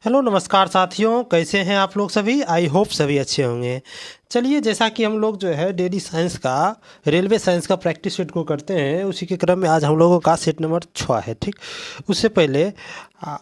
Hello नमस्कार साथियों, कैसे हैं आप लोग सभी। आई होप सभी अच्छे होंगे। चलिए, जैसा कि हम लोग जो है डेली साइंस का रेलवे साइंस का प्रैक्टिस सेट को करते हैं, उसी के क्रम में आज हम लोगों का सेट नंबर 6 है। ठीक, उससे पहले आ,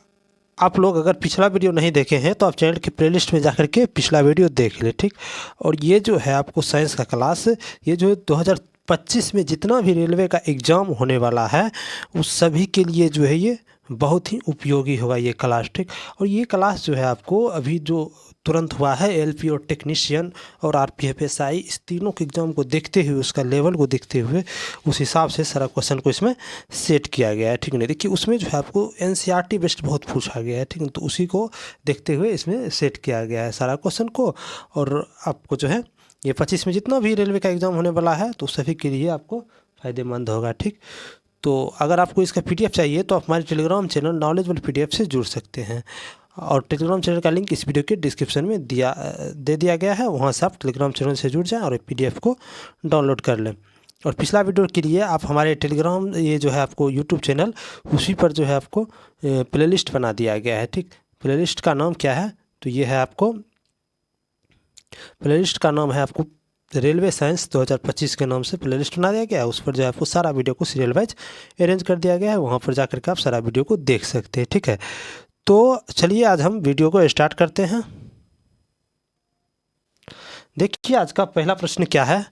आप लोग अगर पिछला वीडियो नहीं देखे हैं तो आप चैनल की प्लेलिस्ट में जाकर के पिछला वीडियो देख लें। ठीक, और ये जो है आपको साइंस का क्लास, ये जो 2025 में जितना भी रेलवे का एग्ज़ाम होने वाला है उस सभी के लिए जो है ये बहुत ही उपयोगी होगा ये क्लास। ठीक, और ये क्लास जो है आपको अभी जो तुरंत हुआ है एलपी और टेक्नीशियन और आरपीएफ एसआई, इस तीनों के एग्ज़ाम को देखते हुए, उसका लेवल को देखते हुए, उस हिसाब से सारा क्वेश्चन को इसमें सेट किया गया है। ठीक नहीं, देखिए उसमें जो है आपको एनसीईआरटी बेस्ड बहुत पूछा गया है। ठीक है, तो उसी को देखते हुए इसमें सेट किया गया है सारा क्वेश्चन को। और आपको जो है ये 25 में जितना भी रेलवे का एग्ज़ाम होने वाला है तो सभी के लिए आपको फ़ायदेमंद होगा। ठीक, तो अगर आपको इसका पीडीएफ चाहिए तो आप हमारे टेलीग्राम चैनल नॉलेजेबल पीडीएफ से जुड़ सकते हैं, और टेलीग्राम चैनल का लिंक इस वीडियो के डिस्क्रिप्शन में दे दिया गया है। वहाँ से आप टेलीग्राम चैनल से जुड़ जाएं और पीडीएफ को डाउनलोड कर लें। और पिछला वीडियो के लिए आप हमारे टेलीग्राम, ये जो है आपको यूट्यूब चैनल, उसी पर जो है आपको प्लेलिस्ट बना दिया गया है। ठीक, प्लेलिस्ट का नाम क्या है, तो ये है आपको प्लेलिस्ट का नाम है आपको रेलवे साइंस 2025 के नाम से प्लेलिस्ट बना दिया गया है। उस पर जो है आपको सारा वीडियो को सीरियल वाइज अरेंज कर दिया गया है। वहाँ पर जाकर के आप सारा वीडियो को देख सकते हैं। ठीक है, तो चलिए आज हम वीडियो को स्टार्ट करते हैं। देखिए आज का पहला प्रश्न क्या है।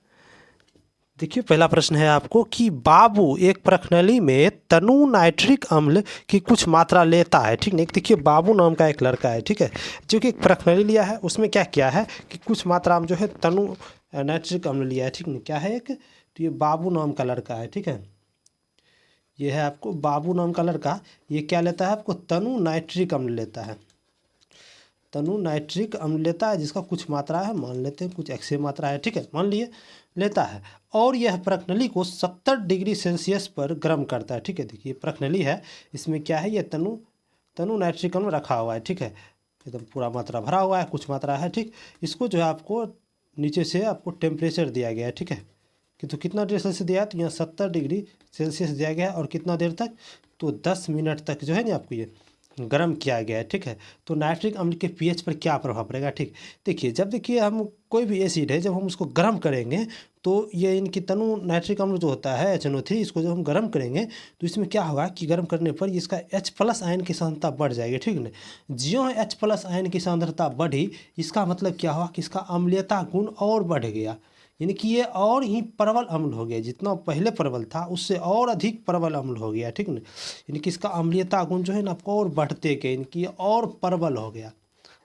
देखिए पहला प्रश्न है आपको कि बाबू एक प्रखनली में तनु नाइट्रिक अम्ल की कुछ मात्रा लेता है। ठीक नहीं, देखिए बाबू नाम का एक लड़का है, ठीक है, जो कि एक प्रखनली लिया है। उसमें क्या किया है कि कुछ मात्रा में जो है तनु नाइट्रिक अम्ल लिया है। ठीक नहीं, क्या है एक, तो ये बाबू नाम का लड़का है। ठीक है, ये है आपको बाबू नाम का लड़का, ये क्या लेता है आपको तनु नाइट्रिक अम्ल लेता है। तनु नाइट्रिक अम्ल लेता है, जिसका कुछ मात्रा है, मान लेते हैं कुछ एक्स मात्रा है। ठीक है, मान लिए लेता है, और यह प्रखनली को 70 डिग्री सेल्सियस पर गर्म करता है। ठीक है, देखिए प्रखनली है, इसमें क्या है, ये तनु तनु नाइट्रिक अम्ल रखा हुआ है। ठीक है, एकदम पूरा मात्रा भरा हुआ है, कुछ मात्रा है। ठीक, इसको जो है आपको नीचे से आपको टेम्परेचर दिया गया है। ठीक है, कि तो कितना डिग्री सेल्सियस दिया है, तो यहाँ 70 डिग्री सेल्सियस दिया गया है, और कितना देर तक, तो 10 मिनट तक जो है ना आपको ये गर्म किया गया है। ठीक है, तो नाइट्रिक अम्ल के पीएच पर क्या प्रभाव पड़ेगा। ठीक, देखिए जब देखिए हम कोई भी एसिड है, जब हम उसको गर्म करेंगे तो ये इनकी तनु नाइट्रिक अम्ल जो होता है HNO3, इसको जब हम गर्म करेंगे तो इसमें क्या होगा कि गर्म करने पर इसका H+ आयन की सांद्रता बढ़ जाएगी। ठीक है, ज्यों H+ आयन की सांद्रता बढ़ी, इसका मतलब क्या हुआ कि इसका अम्लीयता गुण और बढ़ गया, यानी कि ये और ही प्रबल अम्ल हो गया। जितना पहले प्रबल था उससे और अधिक प्रबल अम्ल हो गया। ठीक ना, यानी कि इसका अम्लीयता गुण जो है ना आपको और बढ़ते गए, यानी कि ये और प्रबल हो गया,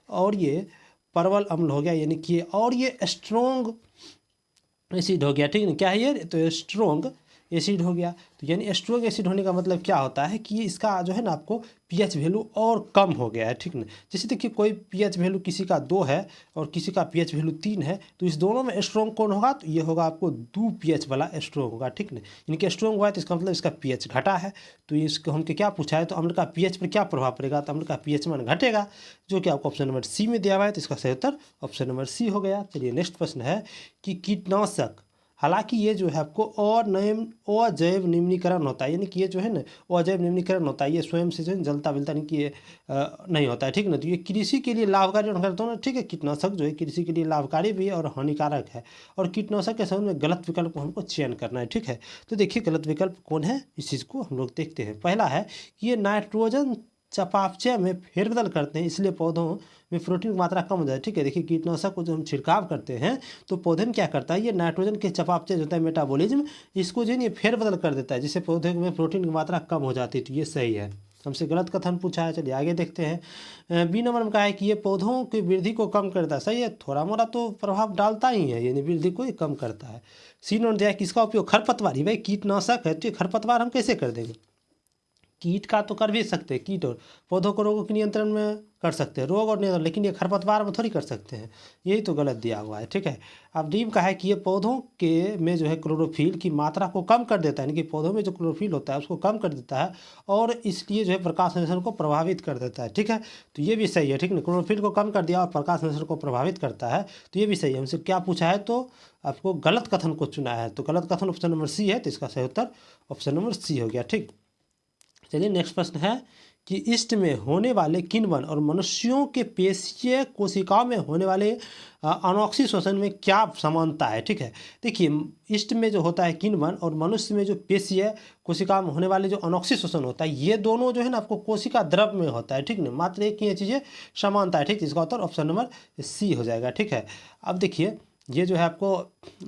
और ये प्रबल अम्ल हो गया, यानी कि और ये स्ट्रोंग एसिड हो गया। ठीक है, क्या है ये, तो स्ट्रोंग एसिड हो गया। तो यानी स्ट्रोंग एसिड होने का मतलब क्या होता है कि इसका जो है ना आपको पीएच वैल्यू और कम हो गया है। ठीक ना, जैसे देखिए कोई पीएच वैल्यू किसी का 2 है और किसी का पीएच वैल्यू 3 है, तो इस दोनों में स्ट्रोंग कौन होगा, तो ये होगा आपको 2 पीएच वाला स्ट्रोंग होगा। ठीक ना, यानी कि स्ट्रोंग हुआ है तो इसका मतलब इसका पीएच घटा है। तो इसको हमको क्या पूछा है, तो अम्ल का पीएच पर क्या प्रभाव पड़ेगा, तो अम्ल का पीएच मान घटेगा, जो कि आपको ऑप्शन नंबर सी में दिया हुआ है। तो इसका सही उत्तर ऑप्शन नंबर सी हो गया। चलिए नेक्स्ट प्रश्न है कि कीटनाशक, हालांकि ये जो है आपको अजैव निम्नीकरण होता है, यानी कि ये जो है ना अजैव निम्नीकरण होता है, ये स्वयं से जो है जलता बिलता नहीं कि ये नहीं होता है। ठीक ना, तो ये कृषि के लिए लाभकारी और हानिकारक दोनों। ठीक है, कीटनाशक जो है कृषि के लिए लाभकारी भी है और हानिकारक है, और कीटनाशक के संबंध में गलत विकल्प को हमको चयन करना है। ठीक है, तो देखिए गलत विकल्प कौन है, इस चीज़ को हम लोग देखते हैं। पहला है कि ये नाइट्रोजन चयापचय में फेरबदल करते हैं, इसलिए पौधों में प्रोटीन की मात्रा कम हो जाए। ठीक है, देखिए कीटनाशक को जो हम छिड़काव करते हैं तो पौधे में क्या करता है, ये नाइट्रोजन के चयापचय होता है, मेटाबॉलिज्म, इसको जो है ये फेरबदल कर देता है, जिससे पौधे में प्रोटीन की मात्रा कम हो जाती है। तो ये सही है, हमसे गलत कथन पूछा है। चलिए आगे देखते हैं। बी नंबर में कहा है कि ये पौधों की वृद्धि को कम करता है। सही है, थोड़ा मोड़ा तो प्रभाव डालता ही है, यानी वृद्धि को ही कम करता है। सी नंबर दिया है कि इसका उपयोग खरपतवार, ही भाई कीटनाशक है तो ये खरपतवार हम कैसे कर देंगे, कीट का तो कर भी सकते हैं, कीट और पौधों को रोगों के नियंत्रण में कर सकते हैं, रोग और नियंत्रण, लेकिन ये खरपतवार में थोड़ी कर सकते हैं, यही तो गलत दिया हुआ है। ठीक है, अब डी का है कि ये पौधों के में जो है क्लोरोफिल की मात्रा को कम कर देता है, यानी कि पौधों में जो क्लोरोफिल होता है उसको कम कर देता है, और इसलिए जो है प्रकाश संश्लेषण को प्रभावित कर देता है। ठीक है, तो ये भी सही है। ठीक है, क्लोरोफिल को कम कर दिया और प्रकाश संश्लेषण को प्रभावित करता है, तो ये भी सही है। हमसे क्या पूछा है, तो आपको गलत कथन को चुना है, तो गलत कथन ऑप्शन नंबर सी है, तो इसका सही उत्तर ऑप्शन नंबर सी हो गया। ठीक, चलिए नेक्स्ट प्रश्न है कि ईस्ट में होने वाले किण्वन और मनुष्यों के पेशीय कोशिकाओं में होने वाले अनॉक्सी शोषण में क्या समानता है। ठीक है, देखिए ईस्ट में जो होता है किण्वन और मनुष्य में जो पेशीय कोशिका में होने वाले जो अनॉक्सी शोषण होता है, ये दोनों जो है ना आपको कोशिका द्रव में होता है। ठीक ना, मात्र एक ही ये चीज़ें समानता है। ठीक, इसका उत्तर ऑप्शन नंबर सी हो जाएगा। ठीक है, अब देखिए ये जो है आपको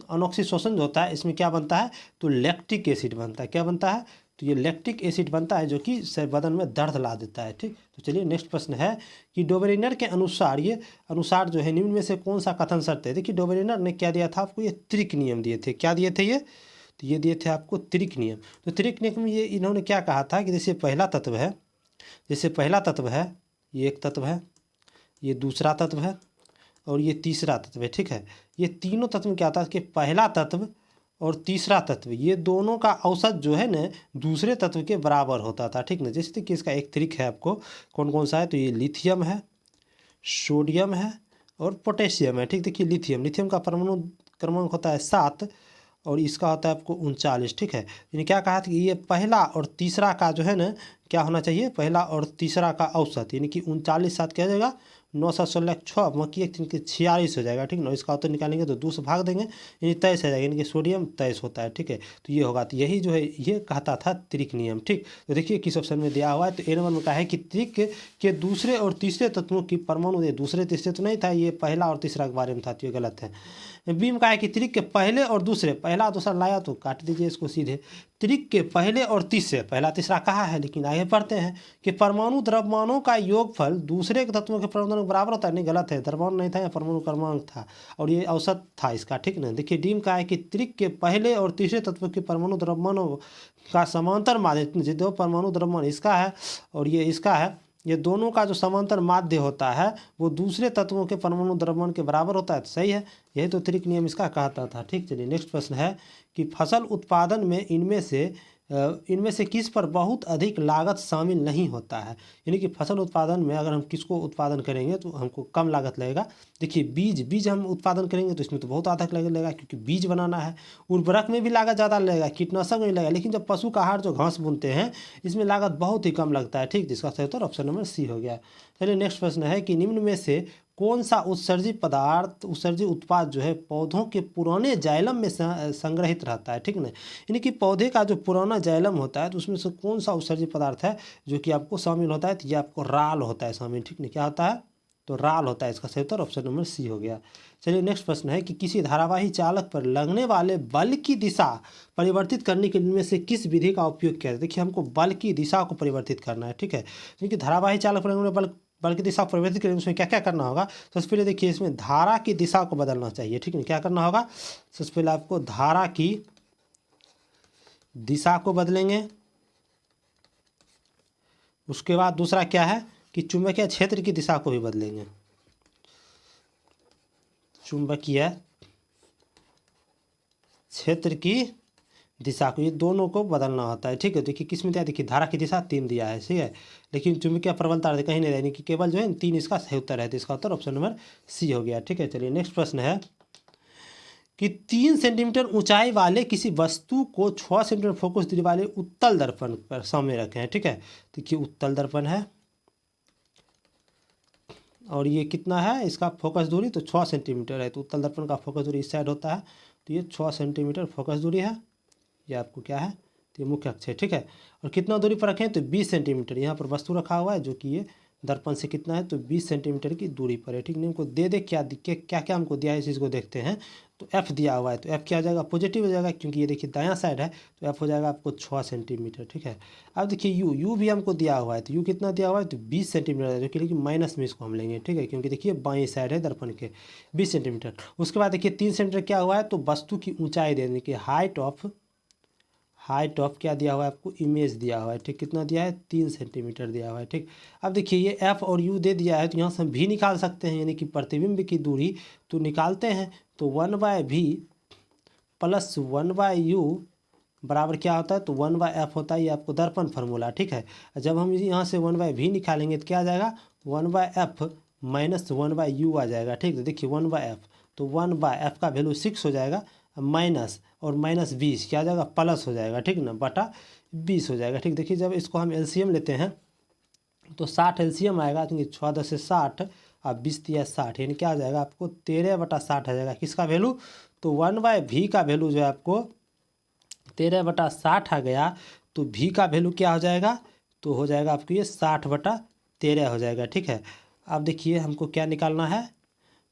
अनॉक्सी शोषण जो होता है इसमें क्या बनता है, तो लैक्टिक एसिड बनता है। क्या बनता है, तो ये लैक्टिक एसिड बनता है जो कि बदन में दर्द ला देता है। ठीक, तो चलिए नेक्स्ट प्रश्न है कि डोबरेनर के अनुसार ये अनुसार जो है निम्न में से कौन सा कथन सत्य है। देखिए डोबरेनर ने क्या दिया था आपको, ये त्रिक नियम दिए थे। क्या दिए थे ये, तो ये दिए थे आपको त्रिक नियम। तो त्रिक नियम में ये इन्होंने क्या कहा था कि जैसे पहला तत्व है, जैसे पहला तत्व है, ये एक तत्व है, ये दूसरा तत्व है और ये तीसरा तत्व है। ठीक है, ये तीनों तत्व में क्या होता है कि पहला तत्व और तीसरा तत्व ये दोनों का औसत जो है ना दूसरे तत्व के बराबर होता था। ठीक ना, जैसे कि इसका एक त्रिक है आपको कौन कौन सा है, तो ये लिथियम है, सोडियम है और पोटेशियम है। ठीक, देखिए लिथियम का परमाणु क्रमांक होता है 7 और इसका होता है आपको 39। ठीक है, यानी क्या कहा था कि ये पहला और तीसरा का जो है ना क्या होना चाहिए, पहला और तीसरा का औसत, यानी कि 39 7 क्या हो जाएगा 916 6 बाकी एक 3 के 46 हो जाएगा। ठीक ना, इसका उत्तर निकालेंगे तो 2 से भाग देंगे यानी 23 हो जाएगा, यानी कि सोडियम 23 होता है। ठीक है, तो ये होगा, तो यही जो है ये कहता था त्रिक नियम। ठीक, तो देखिए किस ऑप्शन में दिया हुआ है, तो ए नंबर में कहा है कि त्रिक के दूसरे और तीसरे तत्वों की परमाणु, ये दूसरे तीसरे तो नहीं था, ये पहला और तीसरा के बारे में था, तो ये गलत है। बी में कहा है कि त्रिक के पहले और दूसरे, पहला दूसरा लाया तो काट दीजिए इसको सीधे, त्रिक के पहले और तीसरे, पहला तीसरा कहा है लेकिन आगे पढ़ते हैं कि परमाणु द्रव्यमानों का योगफल दूसरे के तत्वों के परमाणु के बराबर होता है। नहीं, गलत है, द्रव्यमान नहीं था, यह परमाणु क्रमांक था और ये औसत था इसका। ठीक ना, देखिए डी में कहा है कि त्रिक के पहले और तीसरे तत्व के परमाणु द्रव्यमानों का समांतर माध्य, दो परमाणु द्रव्यमान इसका है और ये इसका है, ये दोनों का जो समांतर माध्य होता है वो दूसरे तत्वों के परमाणु द्रव्यमान के बराबर होता है। तो सही है, यही तो त्रिक नियम इसका कहता था। ठीक, चलिए नेक्स्ट प्रश्न है कि फसल उत्पादन में इनमें से किस पर बहुत अधिक लागत शामिल नहीं होता है। यानी कि फसल उत्पादन में अगर हम किसको उत्पादन करेंगे तो हमको कम लागत लगेगा। देखिए बीज हम उत्पादन करेंगे तो इसमें तो बहुत अधिक लगेगा क्योंकि बीज बनाना है। उर्वरक में भी लागत ज़्यादा लगेगा, कीटनाशक में भी लगेगा, लेकिन जब पशु का आहार जो घास बुनते हैं इसमें लागत बहुत ही कम लगता है। ठीक, जिसका सही उत्तर ऑप्शन नंबर सी हो गया। चलिए नेक्स्ट प्रश्न है कि निम्न में से कौन सा उत्सर्जित उत्पाद जो है पौधों के पुराने जाइलम में संग्रहित रहता है। ठीक ना, यानी कि पौधे का जो पुराना जाइलम होता है तो उसमें से कौन सा उत्सर्जित पदार्थ है जो कि आपको शामिल होता है, तो ये आपको राल होता है शामिल। ठीक नहीं, क्या होता है, तो राल होता है, इसका सही उत्तर ऑप्शन नंबर सी हो गया। चलिए नेक्स्ट प्रश्न है कि किसी धारावाही चालक पर लगने वाले बल की दिशा परिवर्तित करने के लिए में से किस विधि का उपयोग किया जाए। देखिए हमको बल की दिशा को परिवर्तित करना है। ठीक है, क्योंकि धारावाही चालक पर लगने वाले बल की दिशा को परिवर्तित करने उसमें क्या क्या करना होगा, सबसे पहले देखिए इसमें धारा की दिशा को बदलना चाहिए। ठीक है, क्या करना होगा, सबसे पहले आपको धारा की दिशा को बदलेंगे। उसके बाद दूसरा क्या है कि चुंबकीय क्षेत्र की दिशा को भी बदलेंगे, चुंबकीय क्षेत्र की दिशा को, ये दोनों को बदलना होता है। ठीक है, देखिए किस में दिया, देखिए धारा की दिशा 3 दिया है, ठीक है, लेकिन चुंबकीय प्रबलता कहीं नहीं रहने की, केवल जो है 3 इसका सही उत्तर है, तो इसका उत्तर ऑप्शन नंबर सी हो गया। ठीक है, चलिए नेक्स्ट प्रश्न है कि 3 सेंटीमीटर ऊंचाई वाले किसी वस्तु को 6 सेंटीमीटर फोकस दूरी वाले उत्तल दर्पण पर सामने रखे हैं। ठीक है, देखिए उत्तल दर्पण है और ये कितना है इसका फोकस दूरी, तो 6 सेंटीमीटर है, तो उत्तल दर्पण का फोकस दूरी इस साइड होता है, तो ये 6 सेंटीमीटर फोकस दूरी है, ये आपको क्या है, तो ये मुख्य अक्ष है। ठीक है, और कितना दूरी पर रखें, तो 20 सेंटीमीटर यहाँ पर वस्तु रखा हुआ है जो कि ये दर्पण से कितना है, तो 20 सेंटीमीटर की दूरी पर है। ठीक, नहीं हमको दे क्या क्या हमको दिया है इस चीज़ को देखते हैं, तो एफ दिया हुआ है, तो एफ क्या हो जाएगा, पॉजिटिव हो जाएगा क्योंकि ये देखिए दायां साइड है, तो एफ हो जाएगा आपको 6 सेंटीमीटर। ठीक है, अब देखिए यू भी हमको दिया हुआ है, तो यू कितना दिया हुआ है, तो 20 सेंटीमीटर है, जो कि लेकिन माइनस में इसको हम लेंगे। ठीक है, क्योंकि देखिए बाएं साइड है दर्पण के 20 सेंटीमीटर। उसके बाद देखिए 3 सेंटीमीटर क्या हुआ है, तो वस्तु की ऊंचाई देने की हाइट ऑफ क्या दिया हुआ है आपको, इमेज दिया हुआ है। ठीक, कितना दिया है, 3 सेंटीमीटर दिया हुआ है। ठीक, अब देखिए ये एफ और यू दे दिया है, तो यहाँ से हम भी निकाल सकते हैं, यानी कि प्रतिबिंब की दूरी तो निकालते हैं, तो 1/v प्लस 1/u बराबर क्या होता है, तो 1/f होता है, ये आपको दर्पण फार्मूला। ठीक है, जब हम यहाँ से 1/v निकालेंगे तो क्या आ जाएगा, 1/f माइनस 1/u आ जाएगा। ठीक, तो देखिए 1/f, तो 1/f का वैल्यू 6 हो जाएगा, माइनस और माइनस 20 क्या आ जाएगा, प्लस हो जाएगा। ठीक ना, बटा 20 हो जाएगा। ठीक, देखिए जब इसको हम एलसीएम लेते हैं तो 60 एलसीएम आएगा, तो 6×10 = 60 और 20×3 = 60, यानी क्या आ जाएगा आपको 13/60 आ जाएगा। किसका वैल्यू? तो 1/v का वैल्यू जो है आपको 13/60 आ गया। तो v का वैल्यू क्या हो जाएगा? तो हो जाएगा आपको ये 60/13 हो जाएगा। ठीक है, अब देखिए हमको क्या निकालना है।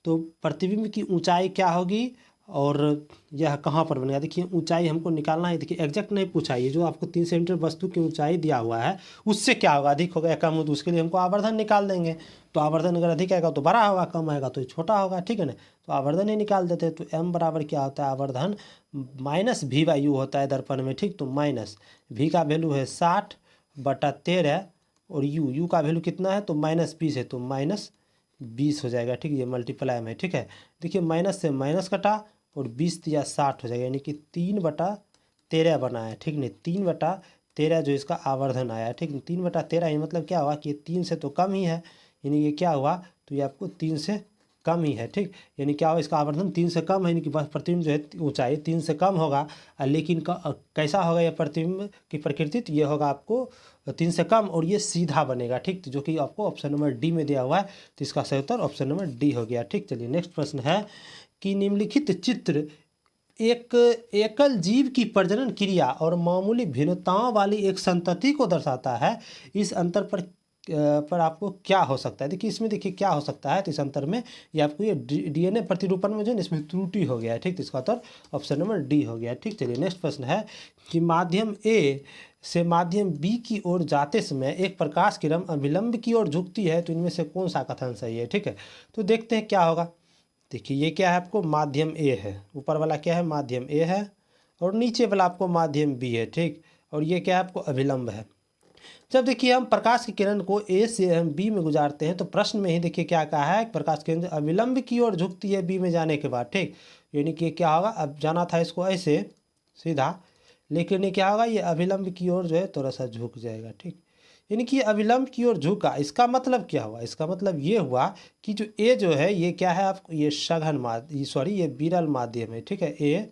तो प्रतिबिंब की ऊंचाई क्या होगी और यह कहाँ पर बनेगा? देखिए ऊंचाई हमको निकालना है। देखिए एग्जैक्ट नहीं पूछा, ये जो आपको 3 सेंटीमीटर वस्तु की ऊंचाई दिया हुआ है उससे क्या होगा, अधिक होगा या कम होगा, तो उसके लिए हमको आवर्धन निकाल देंगे। तो आवर्धन अगर अधिक आएगा तो बड़ा होगा, कम आएगा तो छोटा होगा। ठीक है ना, तो आवर्धन ही निकाल देते हैं। तो m बराबर क्या होता है? आवर्धन -v/u होता है दर्पण में। ठीक, तो माइनस v का वैल्यू है 60/13 और u का वैल्यू कितना है? तो -20 है, तो -20 हो जाएगा। ठीक है, ये मल्टीप्लाई में। ठीक है, देखिए माइनस से माइनस कटा और 20×3 = 60 हो जाएगा, यानी कि 3/13 बना है। ठीक नहीं, 3/13 जो इसका आवर्धन आया है। ठीक, 3/13 ही मतलब क्या हुआ कि ये 3 से तो कम ही है, यानी ये क्या हुआ? तो ये आपको 3 से कम ही है। ठीक, यानी क्या हुआ? इसका आवर्धन 3 से कम है, यानी कि बस प्रतिबिंब जो है ऊंचाई 3 से कम होगा। लेकिन कैसा होगा यह प्रतिबिंब की प्रकृति? तो ये होगा आपको 3 से कम और ये सीधा बनेगा। ठीक, तो जो कि आपको ऑप्शन नंबर डी में दिया हुआ है। तो इसका सही उत्तर ऑप्शन नंबर डी हो गया। ठीक, चलिए नेक्स्ट प्रश्न है कि निम्नलिखित चित्र एक एकल जीव की प्रजनन क्रिया और मामूली भिन्नताओं वाली एक संतति को दर्शाता है। इस अंतर पर आपको क्या हो सकता है? देखिए इसमें देखिए क्या हो सकता है। तो इस अंतर में ये आपको ये डीएनए प्रतिरूपण में जो है इसमें त्रुटि हो गया है। ठीक, तो इसका उत्तर ऑप्शन नंबर डी हो गया। ठीक, चलिए नेक्स्ट प्रश्न है कि माध्यम ए से माध्यम बी की ओर जाते समय एक प्रकाश किरण अभिलंब की ओर झुकती है, तो इनमें से कौन सा कथन सही है? ठीक है, तो देखते हैं क्या होगा। देखिए ये क्या है? आपको माध्यम ए है, ऊपर वाला क्या है? माध्यम ए है, और नीचे वाला आपको माध्यम बी है। ठीक, और ये क्या है? आपको अभिलंब है। जब देखिए हम प्रकाश की किरण को ए से हम बी में गुजारते हैं, तो प्रश्न में ही देखिए क्या कहा है? प्रकाश की किरण अभिलंब की ओर झुकती है बी में जाने के बाद। ठीक, यानी कि क्या होगा? अब जाना था इसको ऐसे सीधा, लेकिन ये क्या होगा? ये अभिलंब की ओर जो है थोड़ा सा झुक जाएगा। ठीक, यानी कि अभिलंब की ओर झुका। इसका मतलब क्या हुआ? इसका मतलब ये हुआ कि जो ए जो है ये क्या है? आपको ये सघन सॉरी ये विरल माध्यम है। ठीक है, ए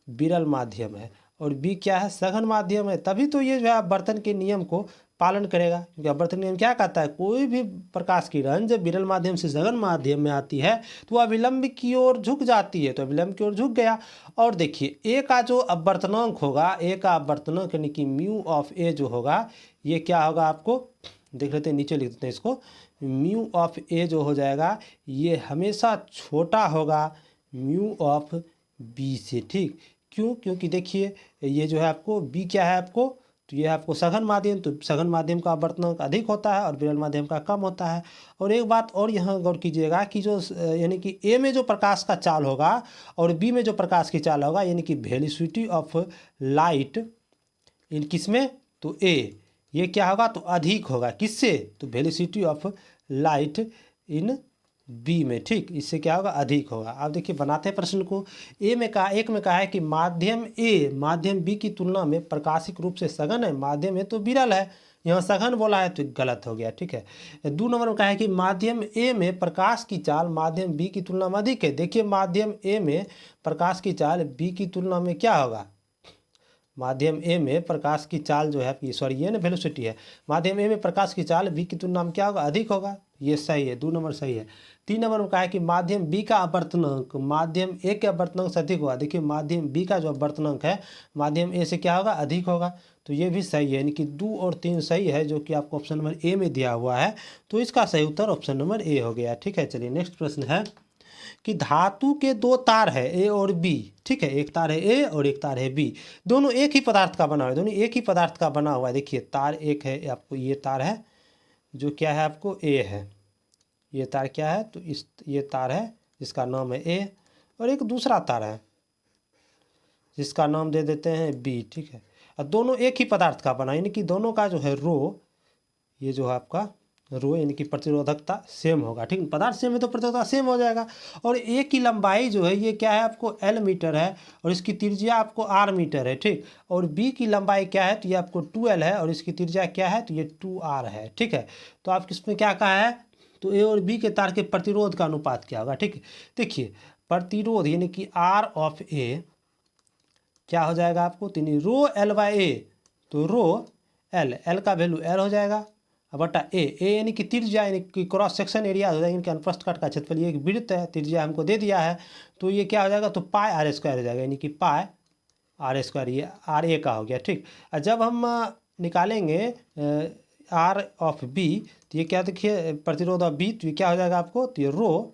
विरल माध्यम है और बी क्या है? सघन माध्यम है। तभी तो ये जो है अपवर्तन के नियम को पालन करेगा, क्योंकि अपवर्तन नियम क्या कहता है? कोई भी प्रकाश किरण जब विरल माध्यम से सघन माध्यम में आती है तो वह अभिलंब की ओर झुक जाती है, तो अभिलंब की ओर झुक गया। और देखिए ए का जो अपवर्तनांक होगा, ए का अपवर्तनांक यानी कि म्यू ऑफ ए जो होगा, ये क्या होगा? आपको देख लेते हैं, नीचे लिख देते हैं इसको। म्यू ऑफ ए जो हो जाएगा ये हमेशा छोटा होगा म्यू ऑफ बी से। ठीक, क्यों? क्योंकि देखिए ये जो है आपको बी क्या है आपको? तो ये आपको सघन माध्यम, तो सघन माध्यम का अपवर्तनांक अधिक होता है और विरल माध्यम का कम होता है। और एक बात और यहाँ गौर कीजिएगा कि जो यानी कि ए में जो प्रकाश का चाल होगा और बी में जो प्रकाश की चाल होगा, यानी कि वेलोसिटी ऑफ लाइट इन किसमें? तो ए, ये क्या होगा? तो अधिक होगा। किससे? तो velocity of light in B में। ठीक, इससे क्या होगा? अधिक होगा। अब देखिए बनाते हैं प्रश्न को। एक में कहा है कि माध्यम ए माध्यम बी की तुलना में प्रकाशिक रूप से सघन है, माध्यम ए तो विरल है, यहाँ सघन बोला है तो गलत हो गया। ठीक है, 2 नंबर में कहा है कि माध्यम ए में प्रकाश की चाल माध्यम बी की तुलना में अधिक है। देखिए माध्यम ए में प्रकाश की चाल बी की तुलना में क्या होगा? माध्यम ए में प्रकाश की चाल जो है आपकी सॉरी ये ना वेलोसिटी है, माध्यम ए में प्रकाश की चाल बी की तुलना में क्या होगा? अधिक होगा। ये सही है, 2 नंबर सही है। 3 नंबर में कहा है कि माध्यम बी का अपवर्तनांक माध्यम ए के अपवर्तनांक से अधिक होगा। देखिए माध्यम बी का जो अपवर्तनांक है माध्यम ए से क्या होगा? अधिक होगा। तो ये भी सही है, यानी कि 2 और 3 सही है, जो कि आपको ऑप्शन नंबर ए में दिया हुआ है। तो इसका सही उत्तर ऑप्शन नंबर ए हो गया। ठीक है, चलिए नेक्स्ट प्रश्न है कि धातु के 2 तार है ए और बी। ठीक है, एक तार है ए और एक तार है बी, दोनों एक ही पदार्थ का बना हुआ है, दोनों एक ही पदार्थ का बना हुआ है। देखिए तार एक है आपको, ये तार है जो क्या है आपको? ए है। ये तार क्या है? तो ये तार है जिसका नाम है ए, और एक दूसरा तार है जिसका नाम दे देते हैं बी। ठीक है, और दोनों एक ही पदार्थ का बना, यानी कि दोनों का जो है रो, ये जो है आपका रो यानी कि प्रतिरोधकता सेम होगा। ठीक है, पदार्थ सेम है तो प्रतिरोधकता सेम हो जाएगा। और ए की लंबाई जो है ये क्या है आपको? एल मीटर है और इसकी त्रिज्या आपको आर मीटर है। ठीक, और बी की लंबाई क्या है? तो ये आपको 2L है और इसकी त्रिज्या क्या है? तो ये 2R है। ठीक है, तो आप किसमें क्या कहा है? तो ए और बी के तार के प्रतिरोध का अनुपात क्या होगा? ठीक है, देखिए प्रतिरोध यानी कि आर ऑफ ए क्या हो जाएगा आपको? तो रो L/A, तो रो एल का वैल्यू एल हो जाएगा बटा ए यानी कि त्रिज्या यानी कि क्रॉस सेक्शन एरिया हो जाएगा, यानी कि अनुप्रस्थ काट का क्षेत्रफल, ये विड्थ है, त्रिज्या हमको दे दिया है, तो ये क्या हो जाएगा, तो पाई आर स्क्वायर हो जाएगा, यानी कि पाई आर स्क्वायर, ये आर ए का हो गया। ठीक, और जब हम निकालेंगे आर ऑफ बी, तो ये क्या देखिए प्रतिरोध ऑफ बी, तो ये क्या हो जाएगा आपको, तो ये रो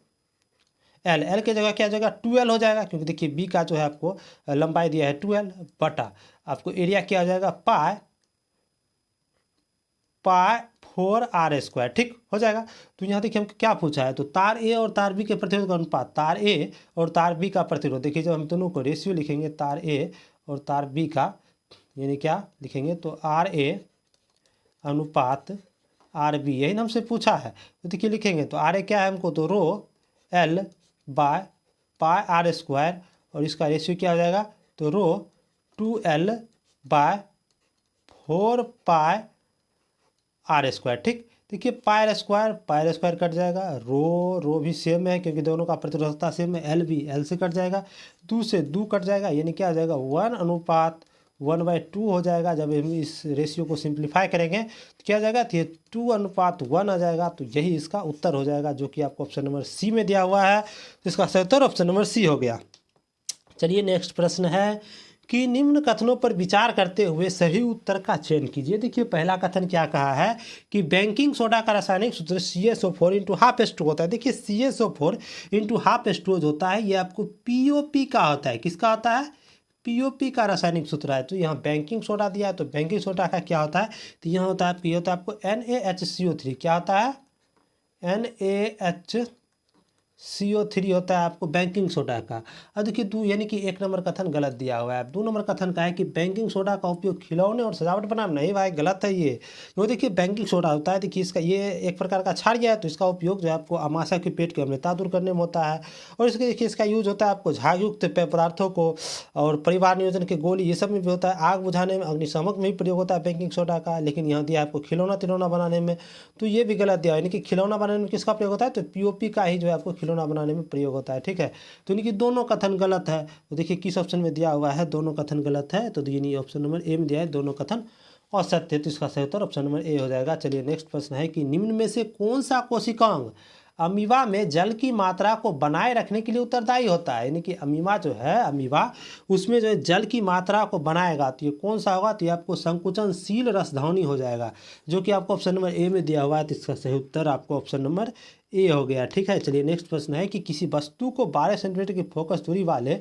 एल की जगह क्या हो जाएगा 12 हो जाएगा, क्योंकि देखिए बी का जो है आपको लंबाई दिया है 12 बटा आपको एरिया क्या हो जाएगा पाई 4 आर स्क्वायर। ठीक हो जाएगा। तो यहाँ देखिए हमको क्या पूछा है, तो तार ए और तार बी के प्रतिरोध का अनुपात, तार ए और तार बी का प्रतिरोध, देखिए जब हम दोनों को रेशियो लिखेंगे तार ए और तार बी का, यानी क्या लिखेंगे, तो आर ए अनुपात आर बी, यही हमसे पूछा है, तो देखिए लिखेंगे तो आर ए क्या है हमको, तो rho L by pi r square, और इसका रेशियो क्या हो जाएगा, तो rho 2L by 4 pi r square. ठीक, देखिए पाई स्क्वायर कट जाएगा, रो भी सेम है क्योंकि दोनों का प्रतिरोधकता सेम है, एल भी एल से कट जाएगा, 2 से 2 कट जाएगा, यानी क्या हो जाएगा 1/1/2 हो जाएगा। जब हम इस रेशियो को सिंप्लीफाई करेंगे तो क्या हो जाएगा, तो ये 2:1 आ जाएगा, तो यही इसका उत्तर हो जाएगा, जो कि आपको ऑप्शन नंबर सी में दिया हुआ है, तो इसका सही उत्तर ऑप्शन नंबर सी हो गया। चलिए नेक्स्ट प्रश्न है कि निम्न कथनों पर विचार करते हुए सही उत्तर का चयन कीजिए। देखिए पहला कथन क्या कहा है कि बेकिंग सोडा का रासायनिक सूत्र CaSO4 इंटू हाफ H2 होता है। देखिए CaSO4 इंटू हाफ H2 जो होता है ये आपको POP का होता है। किसका होता है, POP का रासायनिक सूत्र है। तो यहाँ बेकिंग सोडा दिया है, तो बेकिंग सोडा का क्या होता है, तो यहाँ होता है P होता है आपको NaHCO3, क्या होता है NaHCO3 होता है आपको बेकिंग सोडा का। अब देखिए यानी कि 1 नंबर कथन गलत दिया हुआ है। 2 नंबर कथन का है कि बेकिंग सोडा का उपयोग खिलौने और सजावट बनाने, नहीं भाई गलत है ये। वो देखिए बेकिंग सोडा होता है, देखिए इसका ये एक प्रकार का क्षारीय है, तो इसका उपयोग जो है आपको आमाशय के पेट की अम्लता दूर करने में होता है। और इसके देखिए इसका यूज होता है आपको झागयुक्त पेय पदार्थों को और परिवार नियोजन के गोली ये सब में भी होता है। आग बुझाने में, अग्निशामक में भी प्रयोग होता है बेकिंग सोडा का। लेकिन यहाँ दिया आपको खिलौना तिलौना बनाने में, तो ये भी गलत दिया, यानी कि खिलौना बनाने में किसका प्रयोग होता है, तो POP का ही जो है आपको खिलौना बनाने में प्रयोग होता है। ठीक है, तो यानी कि दोनों कथन गलत है। तो देखिए किस ऑप्शन में दिया हुआ है, दोनों कथन गलत है, तो यानी ऑप्शन नंबर ए में दिया है दोनों कथन असत्य, तो इसका सही उत्तर ऑप्शन नंबर ए हो जाएगा। चलिए नेक्स्ट प्रश्न है कि निम्न में से कौन सा कोशिकांग अमीबा में जल की मात्रा को बनाए रखने के लिए उत्तरदायी होता है। यानी कि अमीबा जो है, अमीबा उसमें जो है जल की मात्रा को बनाएगा, तो ये कौन सा होगा, तो ये आपको संकुचनशील रसधानी हो जाएगा, जो कि आपको ऑप्शन नंबर ए में दिया हुआ है, तो इसका सही उत्तर आपको ऑप्शन नंबर ए हो गया। ठीक है, चलिए नेक्स्ट प्रश्न है कि किसी वस्तु को 12 सेंटीमीटर की फोकस दूरी वाले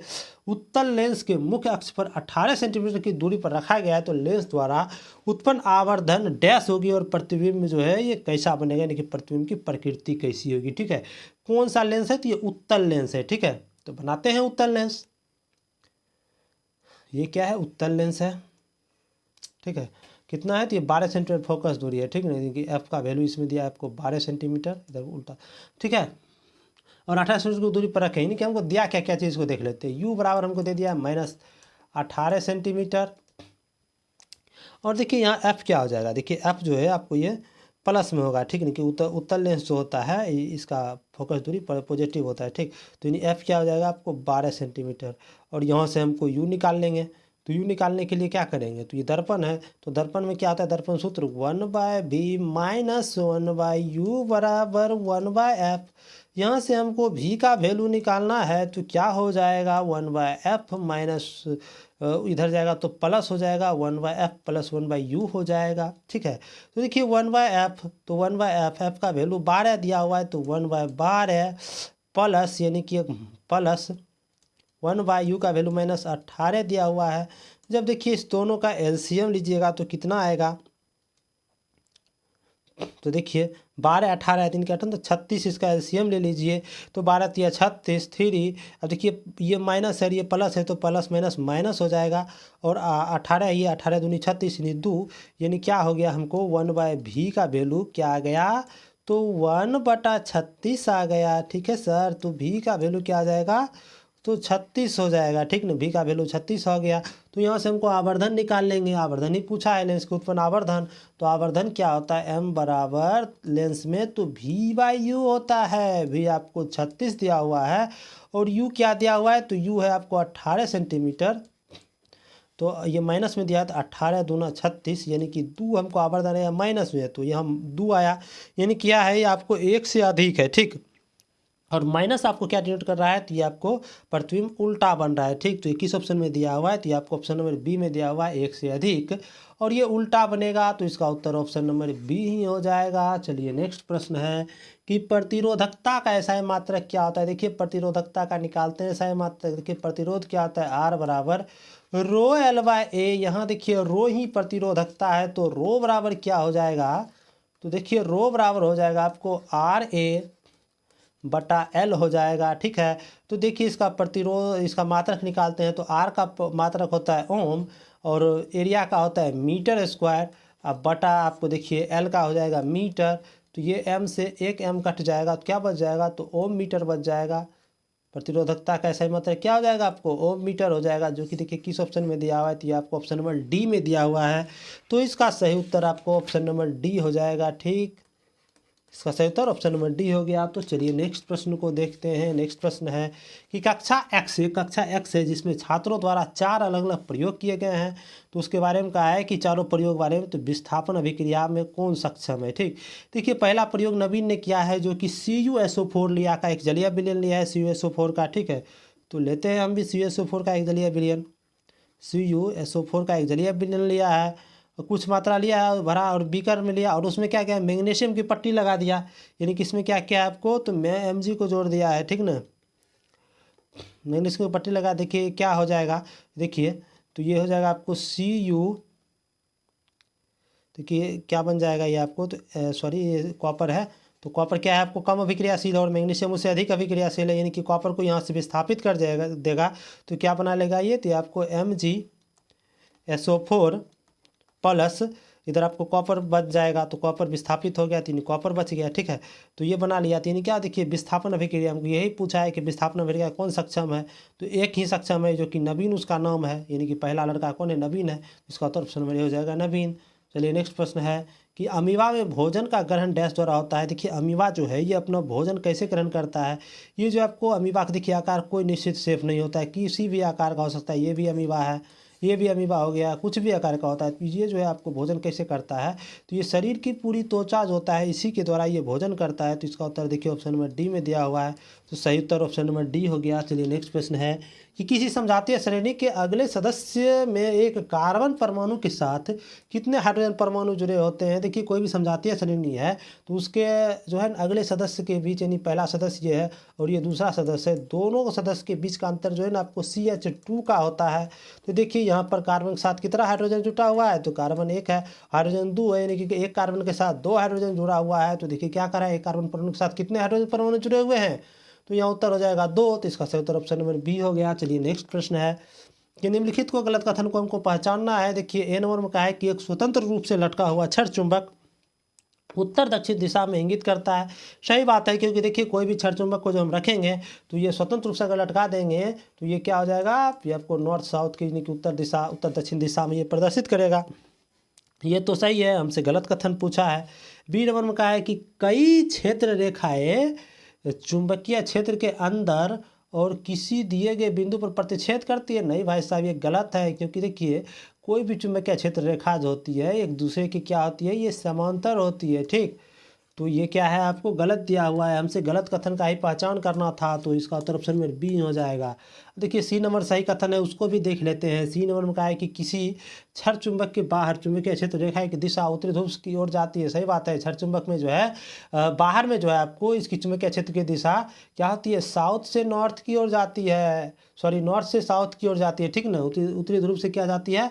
उत्तल लेंस के मुख्य अक्ष पर 18 सेंटीमीटर की दूरी पर रखा गया है, तो लेंस द्वारा उत्पन्न आवर्धन डैश होगी और प्रतिबिंब जो है ये कैसा बनेगा, यानी कि प्रतिबिंब की प्रकृति कैसी होगी। ठीक है, कौन सा लेंस है, तो ये उत्तल लेंस है। ठीक है, तो बनाते हैं उत्तल लेंस। ये क्या है, उत्तल लेंस है। ठीक है, कितना है, तो ये 12 सेंटीमीटर फोकस दूरी है। ठीक है, कि एफ का वैल्यू इसमें दिया है आपको 12 सेंटीमीटर, इधर उल्टा। ठीक है, और 18 सेंटीमीटर की दूरी पर रखें, यानी कि हमको दिया क्या क्या चीज़ को देख लेते हैं। यू बराबर हमको दे दिया -18 सेंटीमीटर, और देखिए यहाँ एफ क्या हो जाएगा, देखिए एफ जो है आपको ये प्लस में होगा। ठीक है, कि उत्तल लेंस जो होता है इसका फोकस दूरी पॉजिटिव होता है। ठीक, तो यानी एफ क्या हो जाएगा आपको 12 सेंटीमीटर, और यहाँ से हमको यू निकाल लेंगे। तो यू निकालने के लिए क्या करेंगे, तो ये दर्पण है, तो दर्पण में क्या आता है, दर्पण सूत्र 1/b माइनस 1/u बराबर 1/f। यहाँ से हमको v का वैल्यू निकालना है, तो क्या हो जाएगा 1/f माइनस इधर जाएगा तो प्लस हो जाएगा 1/f प्लस 1/u हो जाएगा। ठीक है, तो देखिए 1/f, तो 1/f एफ का वैल्यू 12 दिया हुआ है, तो 1/12 प्लस यानी कि प्लस 1/u का वैल्यू -18 दिया हुआ है। जब देखिए इस दोनों का LCM लीजिएगा तो कितना आएगा, तो देखिए 12 18 3 का 36, इसका LCM ले लीजिए, तो 12 तिया 36 3। अब देखिए ये माइनस है, ये प्लस है, तो प्लस माइनस माइनस हो जाएगा, और 18 ये 18 दूनी 36 यानी 2, यानी क्या हो गया हमको 1/v का वैल्यू क्या आ गया, तो 1/36 आ गया। ठीक है सर, तो v का वैल्यू क्या आ जाएगा, तो 36 हो जाएगा। ठीक ना, v का वैल्यू 36 हो गया। तो यहाँ से हमको आवर्धन निकाल लेंगे, आवर्धन ही पूछा है, लेंस के उत्पन्न आवर्धन, तो आवर्धन क्या होता है, m बराबर लेंस में तो v/u होता है। v आपको 36 दिया हुआ है, और u क्या दिया हुआ है, तो u है आपको 18 सेंटीमीटर तो ये माइनस में दिया है, तो 18 दूना 36, यानी कि 2 हमको आवर्धन है माइनस में है, तो ये हम 2 आया, यानी क्या है ये आपको 1 से अधिक है, ठीक। और माइनस आपको क्या डिनोट कर रहा है, तो ये आपको प्रतिबिंब उल्टा बन रहा है, ठीक। तो ये किस ऑप्शन में दिया हुआ है, तो ये आपको ऑप्शन नंबर बी में दिया हुआ है 1 से अधिक, और ये उल्टा बनेगा, तो इसका उत्तर ऑप्शन नंबर बी ही हो जाएगा। चलिए नेक्स्ट प्रश्न है कि प्रतिरोधकता का एसआई मात्रक क्या होता है। देखिए प्रतिरोधकता का निकालते हैं एसआई मात्रक। देखिए प्रतिरोध क्या होता है, आर बराबर रो एल बाय ए। यहाँ देखिए रो ही प्रतिरोधकता है, तो रो बराबर क्या हो जाएगा, तो देखिए रो बराबर हो जाएगा आपको आर ए बटा एल हो जाएगा, ठीक है। तो देखिए इसका प्रतिरोध, इसका मात्रक निकालते हैं, तो आर का मात्रक होता है ओम, और एरिया का होता है मीटर स्क्वायर। अब बटा आपको देखिए एल का हो जाएगा मीटर, तो ये एम से एक एम कट जाएगा, तो क्या बच जाएगा, तो ओम मीटर बच जाएगा। प्रतिरोधकता का सही मतलब क्या हो जाएगा, आपको ओम मीटर हो जाएगा, जो कि देखिए किस ऑप्शन में दिया हुआ है, तो ये आपको ऑप्शन नंबर डी में दिया हुआ है। तो इसका सही उत्तर आपको ऑप्शन नंबर डी हो जाएगा, ठीक। इसका सही उत्तर ऑप्शन नंबर डी हो गया। तो चलिए नेक्स्ट प्रश्न को देखते हैं। नेक्स्ट प्रश्न है कि कक्षा एक्स है जिसमें छात्रों द्वारा 4 अलग अलग प्रयोग किए गए हैं, तो उसके बारे में कहा है कि चारों प्रयोग बारे में, तो विस्थापन अभिक्रिया में कौन सक्षम है, ठीक। देखिए पहला प्रयोग नवीन ने किया है, जो कि CuSO4 लिया का एक जलीय विलयन लिया है CuSO4 का, ठीक है। तो लेते हैं हम भी CuSO4 का एक जलीय विलयन, CuSO4 का एक जलीय विलयन लिया है, और कुछ मात्रा लिया है भरा और बीकर में लिया, और उसमें क्या क्या मैग्नीशियम की पट्टी लगा दिया, यानी कि इसमें क्या क्या है आपको, तो मैं Mg को जोड़ दिया है, ठीक ना। मैग्नीशियम की पट्टी लगा, देखिए क्या हो जाएगा, देखिए तो ये हो जाएगा आपको Cu, देखिए क्या बन जाएगा ये आपको, तो सॉरी ये कॉपर है, तो कॉपर क्या है आपको कम अभिक्रियाशील और मैग्नीशियम उससे अधिक अभिक्रियाशील है, यानी कि कॉपर को यहाँ से विस्थापित कर जाएगा देगा, तो क्या बना लेगा ये, तो आपको MgSO4 प्लस इधर आपको कॉपर बच जाएगा, तो कॉपर विस्थापित हो गया, तो यानी कॉपर बच गया, ठीक है। तो ये बना लिया, तो यानी क्या, देखिए विस्थापन अभिक्रिया हमको यही पूछा है कि विस्थापन अभिक्रिया कौन सक्षम है, तो एक ही सक्षम है, जो कि नवीन उसका नाम है, यानी कि पहला लड़का कौन है, नवीन है, इसका उत्तर ऑप्शन में हो जाएगा नवीन। चलिए नेक्स्ट प्रश्न है कि अमीबा में भोजन का ग्रहण डैश द्वारा होता है। देखिए अमीबा जो है ये अपना भोजन कैसे ग्रहण करता है, ये जो आपको अमीबा का देखिए आकार कोई निश्चित शेप नहीं होता है, किसी भी आकार का हो सकता है, ये भी अमीबा है, ये भी अमीबा हो गया, कुछ भी आकार का होता है। तो ये जो है आपको भोजन कैसे करता है, तो ये शरीर की पूरी त्वचा जो होता है इसी के द्वारा ये भोजन करता है, तो इसका उत्तर देखिए ऑप्शन नंबर डी में दिया हुआ है, तो सही उत्तर ऑप्शन नंबर डी हो गया। चलिए नेक्स्ट प्रश्न है कि किसी समजातीय श्रेणी के अगले सदस्य में एक कार्बन परमाणु के साथ कितने हाइड्रोजन परमाणु जुड़े होते हैं। देखिए कोई भी समजातीय श्रेणी है, तो उसके जो है अगले सदस्य के बीच, यानी पहला सदस्य ये है और ये दूसरा सदस्य है, दोनों सदस्य के बीच का अंतर जो है ना आपको CH2 का होता है। तो देखिए यहाँ पर कार्बन के साथ कितना हाइड्रोजन जुटा हुआ है, तो कार्बन एक है, हाइड्रोजन 2 है, यानी कि एक कार्बन के साथ 2 हाइड्रोजन जुड़ा हुआ है। तो देखिए क्या करा है, एक कार्बन परमाणु के साथ कितने हाइड्रोजन परमाणु जुड़े हुए हैं, तो यहाँ उत्तर हो जाएगा 2, तो इसका सही उत्तर ऑप्शन नंबर बी हो गया। चलिए नेक्स्ट प्रश्न है कि निम्नलिखित को गलत कथन को हमको पहचानना है। देखिए ए नंबर में कहा है कि एक स्वतंत्र रूप से लटका हुआ छड़ चुंबक उत्तर दक्षिण दिशा में इंगित करता है। सही बात है, क्योंकि देखिए कोई भी छड़ चुंबक को जो हम रखेंगे तो ये स्वतंत्र रूप से अगर लटका देंगे तो ये क्या हो जाएगा, ये आपको नॉर्थ साउथ की, यानी कि उत्तर दिशा उत्तर दक्षिण दिशा में ये प्रदर्शित करेगा। ये तो सही है, हमसे गलत कथन पूछा है। बी नंबर में कहा है कि कई क्षेत्र रेखाएं चुंबकीय क्षेत्र के अंदर और किसी दिए गए बिंदु पर प्रतिच्छेद करती है। नहीं भाई साहब ये गलत है, क्योंकि देखिए कोई भी चुंबकीय क्षेत्र रेखा जो होती है एक दूसरे की क्या होती है, ये समांतर होती है, ठीक। तो ये क्या है आपको गलत दिया हुआ है, हमसे गलत कथन का ही पहचान करना था, तो इसका उत्तर ऑप्शन में बी हो जाएगा। देखिए सी नंबर सही कथन है, उसको भी देख लेते हैं। सी नंबर में कहा है कि किसी छड़ चुंबक के बाहर चुंबकीय क्षेत्र रेखा की दिशा उत्तरी ध्रुव की ओर जाती है। सही बात है, छड़ चुंबक में जो है बाहर में जो है आपको इसकी चुंबकीय क्षेत्र की दिशा क्या होती है, साउथ से नॉर्थ की ओर जाती है, सॉरी नॉर्थ से साउथ की ओर जाती है, ठीक ना। उत्तरी ध्रुव से क्या जाती है,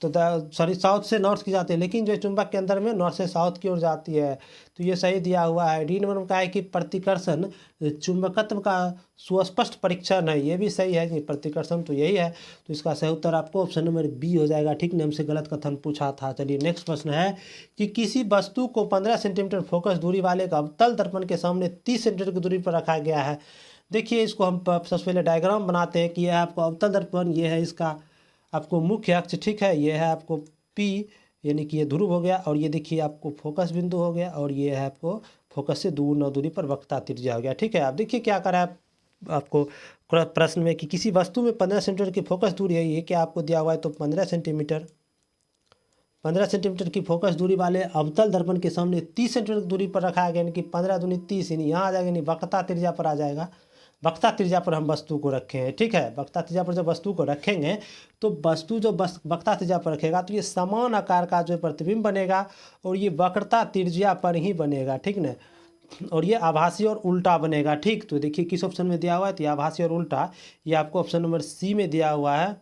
तो सॉरी साउथ से नॉर्थ की जाती है, लेकिन जो चुंबक के अंदर में नॉर्थ से साउथ की ओर जाती है, तो ये सही दिया हुआ है। डी नंबर में कहा है कि प्रतिकर्षण चुंबकत्व का सुस्पष्ट परीक्षण है, ये भी सही है कि प्रतिकर्षण तो यही है, तो इसका सही उत्तर आपको ऑप्शन नंबर बी हो जाएगा, ठीक ना। हमसे गलत कथन पूछा था। चलिए नेक्स्ट प्रश्न है कि किसी वस्तु को 15 सेंटीमीटर फोकस दूरी वाले एक अवतल दर्पण के सामने 30 सेंटीमीटर की दूरी पर रखा गया है। देखिए इसको हम सबसे पहले डायग्राम बनाते हैं कि यह आपको अवतल दर्पण, ये है इसका आपको मुख्य अक्ष, ठीक है, ये है आपको पी, यानी कि ये ध्रुव हो गया, और ये देखिए आपको फोकस बिंदु हो गया, और ये है आपको फोकस से दूर 9 दूरी पर वक्रता त्रिज्या हो गया, ठीक है। आप देखिए क्या करा है, आपको प्रश्न में कि किसी वस्तु में 15 सेंटीमीटर की फोकस दूरी है, ये क्या आपको दिया हुआ है, तो 15 सेंटीमीटर की फोकस दूरी वाले अवतल दर्पण के सामने 30 सेंटीमीटर की दूरी पर रखा गया, यानी कि 15 दूनी 30, यानी यहाँ आ जाएगा, यानी वक्रता त्रिज्या पर आ जाएगा। वक्रता त्रिज्या पर हम वस्तु को रखे हैं, ठीक है। वक्रता त्रिज्या पर जब वस्तु को रखेंगे तो वस्तु जो वक्रता त्रिज्या पर रखेगा तो ये समान आकार का जो प्रतिबिंब बनेगा और ये वक्रता त्रिज्या पर ही बनेगा, ठीक ना। और ये आभासी और उल्टा बनेगा, ठीक। तो देखिए किस ऑप्शन में दिया हुआ है, तो ये आभासी और उल्टा, ये आपको ऑप्शन नंबर सी में दिया हुआ है।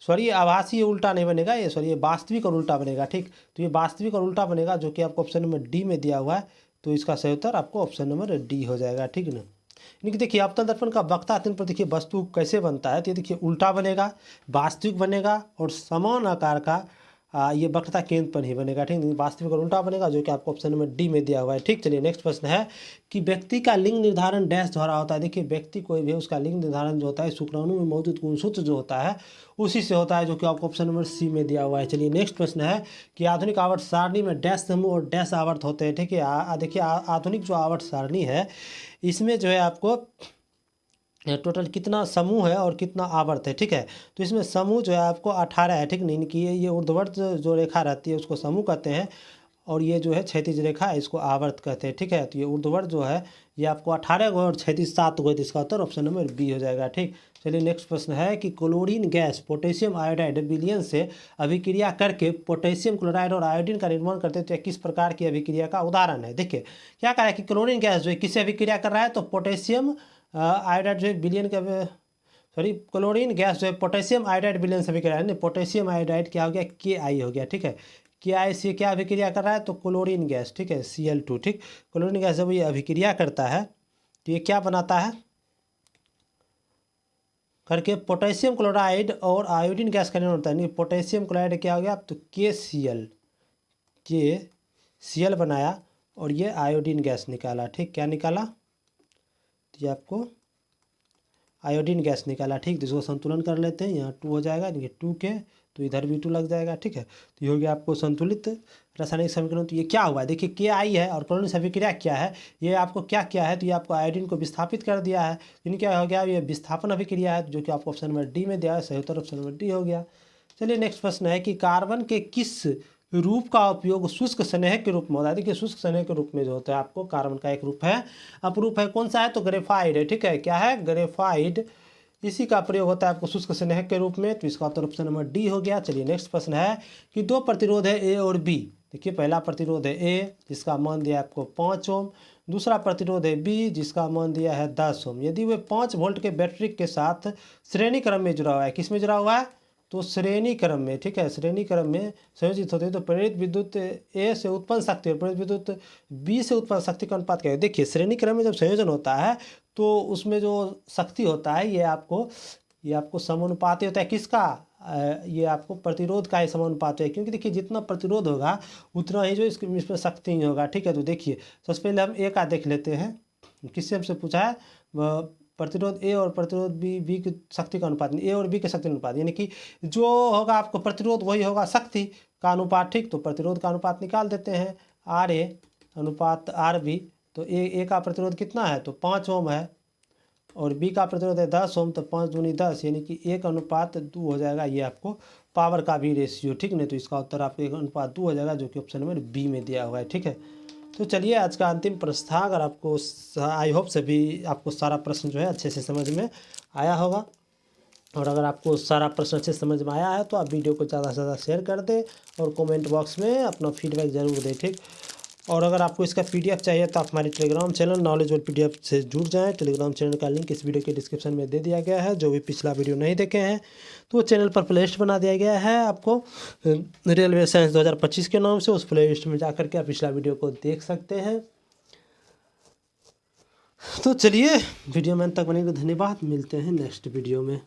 सॉरी, आभासी उल्टा नहीं बनेगा, ये सॉरी ये वास्तविक और उल्टा बनेगा, ठीक। तो ये वास्तविक और उल्टा बनेगा जो कि आपको ऑप्शन नंबर डी में दिया हुआ है। तो इसका सही उत्तर आपको ऑप्शन नंबर डी हो जाएगा, ठीक ना। यानी कि देखिए अवतल दर्पण का वक्रता अत्यंत पर देखिए वस्तु कैसे बनता है, तो ये देखिए उल्टा बनेगा, वास्तविक बनेगा और समान आकार का ये वक्रता केंद्र पर ही बनेगा, ठीक। वास्तविक और उल्टा बनेगा जो कि आपको ऑप्शन नंबर डी में दिया हुआ है, ठीक। चलिए नेक्स्ट प्रश्न है कि व्यक्ति का लिंग निर्धारण डैश द्वारा होता है। देखिए व्यक्ति कोई भी उसका लिंग निर्धारण जो होता है शुक्राणु में मौजूद गुणसूत्र जो होता है उसी से होता है, जो कि आपको ऑप्शन नंबर सी में दिया हुआ है। चलिए नेक्स्ट प्रश्न है कि आधुनिक आवर्त सारणी में डैश समूह और डैश आवर्त होते हैं, ठीक है। देखिए आधुनिक जो आवर्त सारणी है इसमें जो है आपको टोटल कितना समूह है और कितना आवर्त है, ठीक है। तो इसमें समूह जो है आपको 18 है, ठीक नहीं कि ये ऊर्ध्वाधर जो रेखा रहती है उसको समूह कहते हैं और ये जो है क्षैतिज रेखा है इसको आवर्त कहते हैं, ठीक है। तो ये ऊर्ध्वाधर जो है ये आपको 18 गो और क्षैतिज 7 गो है, तो इसका उत्तर ऑप्शन नंबर बी हो जाएगा, ठीक। चलिए नेक्स्ट प्रश्न है कि क्लोरीन गैस पोटेशियम आयोडाइड विलयन से अभिक्रिया करके पोटेशियम क्लोराइड और आयोडीन का निर्माण करते हैं, तो किस प्रकार की अभिक्रिया का उदाहरण है। देखिए क्या कहा है कि क्लोरीन गैस जो है किससे अभिक्रिया कर रहा है, तो पोटेशियम आयोडाइड जो है विलयन का सॉरी क्लोरीन गैस जो है पोटेशियम आयोडाइड विलयन से अभिक्रिया है, पोटेशियम आयोडाइड क्या हो गया, के हो गया, ठीक है। के से क्या अभिक्रिया कर रहा है, तो क्लोरीन गैस, ठीक है, Cl2, ठीक। क्लोरीन गैस जब ये अभिक्रिया करता है तो ये क्या बनाता है करके पोटेशियम क्लोराइड और आयोडीन गैस का निर्माण होता है। नहीं पोटेशियम क्लोराइड क्या हो गया, तो KCl बनाया और ये आयोडीन गैस निकाला, ठीक। क्या निकाला, तो ये आपको आयोडीन गैस निकाला, ठीक। तो इसको संतुलन कर लेते हैं, यहाँ 2 हो जाएगा, ये 2 के तो इधर भी 2 लग जाएगा, ठीक है। तो ये हो गया आपको संतुलित रासायनिक समीकरण। तो ये क्या हुआ है, देखिए KI है और क्लोरीन से अभिक्रिया क्या है, ये आपको क्या किया है, तो ये आपको आयोडीन को विस्थापित कर दिया है, यानी क्या हो गया, ये विस्थापन अभिक्रिया है जो कि आपको ऑप्शन नंबर डी में दिया है, सही उत्तर ऑप्शन नंबर डी हो गया। चलिए नेक्स्ट प्रश्न है कि कार्बन के किस रूप का उपयोग शुष्क स्नेह के रूप में होता है। देखिए शुष्क स्नेह के रूप में जो होता है आपको कार्बन का एक रूप है, अपरूप है, कौन सा है, तो ग्रेफाइड है, ठीक है। क्या है, ग्रेफाइड, इसी का प्रयोग होता है आपको शुष्क स्नेह के रूप में, तो इसका उत्तर ऑप्शन नंबर डी हो गया। चलिए नेक्स्ट प्रश्न है कि 2 प्रतिरोध है ए और बी। देखिए पहला प्रतिरोध है ए जिसका मान दिया आपको 5 ओम, दूसरा प्रतिरोध है बी जिसका मान दिया है 10 ओम। यदि वे 5 वोल्ट के बैटरी के साथ श्रेणी क्रम में जुड़ा हुआ है, किस में जुड़ा हुआ है, तो श्रेणी क्रम में, ठीक है, श्रेणी क्रम में संयोजित होते हैं, तो प्रेरित विद्युत ए से उत्पन्न शक्ति और प्रेरित विद्युत बी से उत्पन्न शक्ति का अनुपात क्या है। देखिए श्रेणी क्रम में जब संयोजन होता है तो उसमें जो शक्ति होता है ये आपको समानुपाती होता है, किसका, ये आपको प्रतिरोध का ही समानुपात है, क्योंकि देखिए जितना प्रतिरोध होगा उतना ही जो इसमें शक्ति ही होगा, ठीक है। तो देखिए सबसे पहले हम ए का देख लेते हैं, किससे हमसे पूछा है, प्रतिरोध ए और प्रतिरोध बी की शक्ति का अनुपात, ए और बी के शक्ति अनुपात, यानी कि जो होगा आपको प्रतिरोध वही होगा शक्ति का अनुपात, ठीक। तो प्रतिरोध का अनुपात निकाल देते हैं, RA अनुपात RB। तो ए का प्रतिरोध कितना है, तो 5 ओम है और बी का प्रतिरोध है 10 ओम, तो 5 दूनी 10 यानी कि 1:2 हो जाएगा, ये आपको पावर का भी रेशियो, ठीक नहीं। तो इसका उत्तर आपको 1:2 हो जाएगा जो कि ऑप्शन नंबर बी में दिया हुआ है, ठीक है। तो चलिए आज का अंतिम प्रश्न था, अगर आपको आई होप सभी आपको सारा प्रश्न जो है अच्छे से समझ में आया होगा, और अगर आपको सारा प्रश्न अच्छे से समझ में आया है तो आप वीडियो को ज़्यादा से ज़्यादा शेयर कर दें और कमेंट बॉक्स में अपना फीडबैक ज़रूर दें, ठीक। और अगर आपको इसका PDF चाहिए तो आप हमारे Telegram channel knowledge world PDF से जुड़ जाएं। टेलीग्राम चैनल का लिंक इस वीडियो के डिस्क्रिप्शन में दे दिया गया है। जो भी पिछला वीडियो नहीं देखे हैं तो वो चैनल पर प्लेलिस्ट बना दिया गया है आपको, रेलवे साइंस 2025 के नाम से, उस प्लेलिस्ट में जाकर के आप पिछला वीडियो को देख सकते हैं। तो चलिए वीडियो में अंत तक बने, धन्यवाद, मिलते हैं नेक्स्ट वीडियो में।